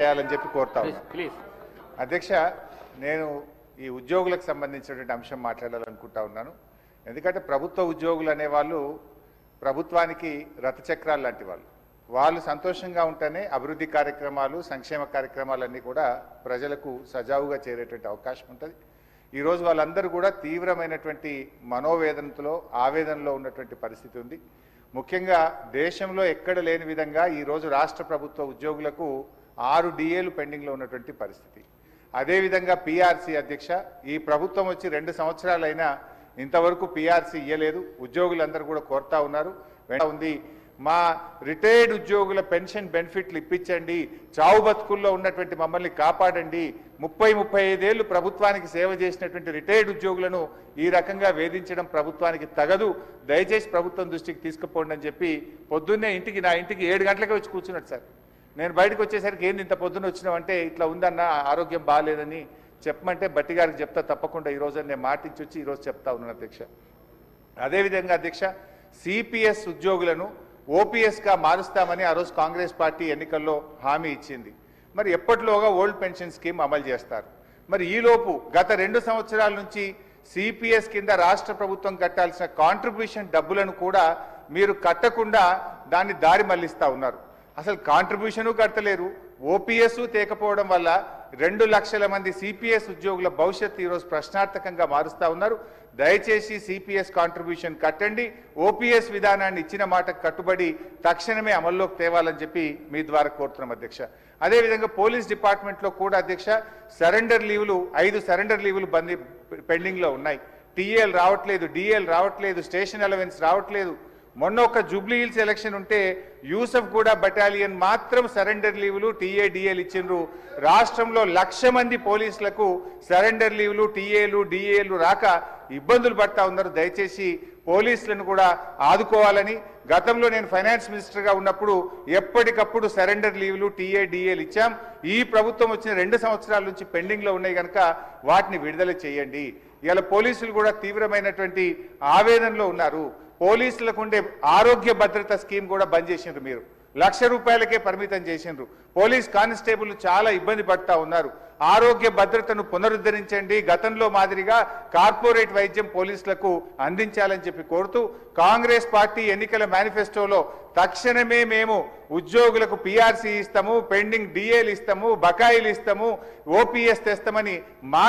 చేయాలని చెప్పి కోరుతా ఉన్నాను. అధ్యక్ష, నేను ఈ ఉద్యోగులకు సంబంధించినటువంటి అంశం మాట్లాడాలనుకుంటా ఉన్నాను. ఎందుకంటే ప్రభుత్వ ఉద్యోగులు అనేవాళ్ళు ప్రభుత్వానికి రథచక్రాలు లాంటి వాళ్ళు సంతోషంగా ఉంటేనే అభివృద్ధి కార్యక్రమాలు, సంక్షేమ కార్యక్రమాలన్నీ కూడా ప్రజలకు సజావుగా చేరేటువంటి అవకాశం ఉంటుంది. ఈరోజు వాళ్ళందరూ కూడా తీవ్రమైనటువంటి మనోవేదనతో, ఆవేదనలో ఉన్నటువంటి పరిస్థితి ఉంది. ముఖ్యంగా దేశంలో ఎక్కడ లేని విధంగా ఈరోజు రాష్ట్ర ప్రభుత్వ ఉద్యోగులకు 6 డిఏలు పెండింగ్లో ఉన్నటువంటి పరిస్థితి. అదేవిధంగా పిఆర్సీ అధ్యక్ష, ఈ ప్రభుత్వం వచ్చి 2 సంవత్సరాలైనా ఇంతవరకు పిఆర్సీ ఇవ్వలేదు. ఉద్యోగులందరూ కూడా కోరుతా ఉన్నారు. ఉంది మా రిటైర్డ్ ఉద్యోగుల పెన్షన్ బెనిఫిట్లు ఇప్పించండి, చావు బతుకుల్లో ఉన్నటువంటి మమ్మల్ని కాపాడండి, 30-35 ఏళ్ళు ప్రభుత్వానికి సేవ చేసినటువంటి రిటైర్డ్ ఉద్యోగులను ఈ రకంగా వేధించడం ప్రభుత్వానికి తగదు, దయచేసి ప్రభుత్వం దృష్టికి తీసుకుపోండి అని చెప్పి పొద్దున్నే నా ఇంటికి 7 గంటలకే వచ్చి కూర్చున్నాడు సార్. నేను బయటకు వచ్చేసరికి ఏంది ఇంత పొద్దున్న వచ్చినామంటే ఇట్లా ఉందన్న, ఆరోగ్యం బాగాలేదని చెప్పమంటే బట్టి గారికి చెప్తా తప్పకుండా ఈరోజు నేను మాటించి వచ్చి ఈరోజు చెప్తా ఉన్నాను అధ్యక్ష. అదేవిధంగా అధ్యక్ష, సిపిఎస్ ఉద్యోగులను ఓపీఎస్గా మారుస్తామని ఆ రోజు కాంగ్రెస్ పార్టీ ఎన్నికల్లో హామీ ఇచ్చింది. మరి ఎప్పటిలోగా ఓల్డ్ పెన్షన్ స్కీమ్ అమలు చేస్తారు? మరి ఈలోపు గత 2 సంవత్సరాల నుంచి సిపిఎస్ కింద రాష్ట్ర ప్రభుత్వం కట్టాల్సిన కాంట్రిబ్యూషన్ డబ్బులను కూడా మీరు కట్టకుండా దాన్ని దారి మళ్లిస్తా ఉన్నారు. అసలు కాంట్రిబ్యూషను కట్టలేరు, ఓపీఎస్ తేకపోవడం వల్ల 2 లక్షల మంది సిపిఎస్ ఉద్యోగుల భవిష్యత్తు ఈరోజు ప్రశ్నార్థకంగా మారుస్తా ఉన్నారు. దయచేసి సిపిఎస్ కాంట్రిబ్యూషన్ కట్టండి, ఓపీఎస్ విధానాన్ని ఇచ్చిన మాటకు కట్టుబడి తక్షణమే అమల్లోకి తేవాలని చెప్పి మీ ద్వారా కోరుతున్నాం అధ్యక్ష. అదేవిధంగా పోలీస్ డిపార్ట్మెంట్లో కూడా అధ్యక్ష, సరెండర్ లీవులు 5 సరెండర్ లీవులు పెండింగ్లో ఉన్నాయి. టీఏలు రావట్లేదు, డిఏలు రావట్లేదు, స్టేషన్ అలవెన్స్ రావట్లేదు. మొన్న ఒక జూబ్లీ హిల్స్ ఎలక్షన్ ఉంటే యూసఫ్ గూడ బటాలియన్ మాత్రం సరెండర్ లీవులు, టీఏ డిఏలు ఇచ్చిండ్రు. రాష్ట్రంలో 1,00,000 మంది పోలీసులకు సరెండర్ లీవులు, టీఏలు డిఏలు రాక ఇబ్బందులు పడతా ఉన్నారు. దయచేసి పోలీసులను కూడా ఆదుకోవాలని, గతంలో నేను ఫైనాన్స్ మినిస్టర్గా ఉన్నప్పుడు ఎప్పటికప్పుడు సరెండర్ లీవులు, టీఏ డిఏలు ఇచ్చాం. ఈ ప్రభుత్వం వచ్చిన 2 సంవత్సరాల నుంచి పెండింగ్లో ఉన్నాయి కనుక వాటిని విడుదల చేయండి. ఇవాళ పోలీసులు కూడా తీవ్రమైనటువంటి ఆవేదనలో ఉన్నారు. పోలీసులకు ఉండే ఆరోగ్య భద్రత స్కీమ్ కూడా బంద్ చేసిండ్రు. మీరు 1,00,000 రూపాయలకే పరిమితం చేసిండ్రు. పోలీస్ కానిస్టేబుల్ చాలా ఇబ్బంది పడతా ఉన్నారు. ఆరోగ్య భద్రతను పునరుద్ధరించండి, గతంలో మాదిరిగా కార్పొరేట్ వైద్యం పోలీసులకు అందించాలని చెప్పి కోరుతూ, కాంగ్రెస్ పార్టీ ఎన్నికల మేనిఫెస్టోలో తక్షణమే మేము ఉద్యోగులకు పిఆర్సీ ఇస్తాము, పెండింగ్ డిఏలు ఇస్తాము, బకాయిలు ఇస్తాము, ఓపీఎస్ తెస్తామని మాట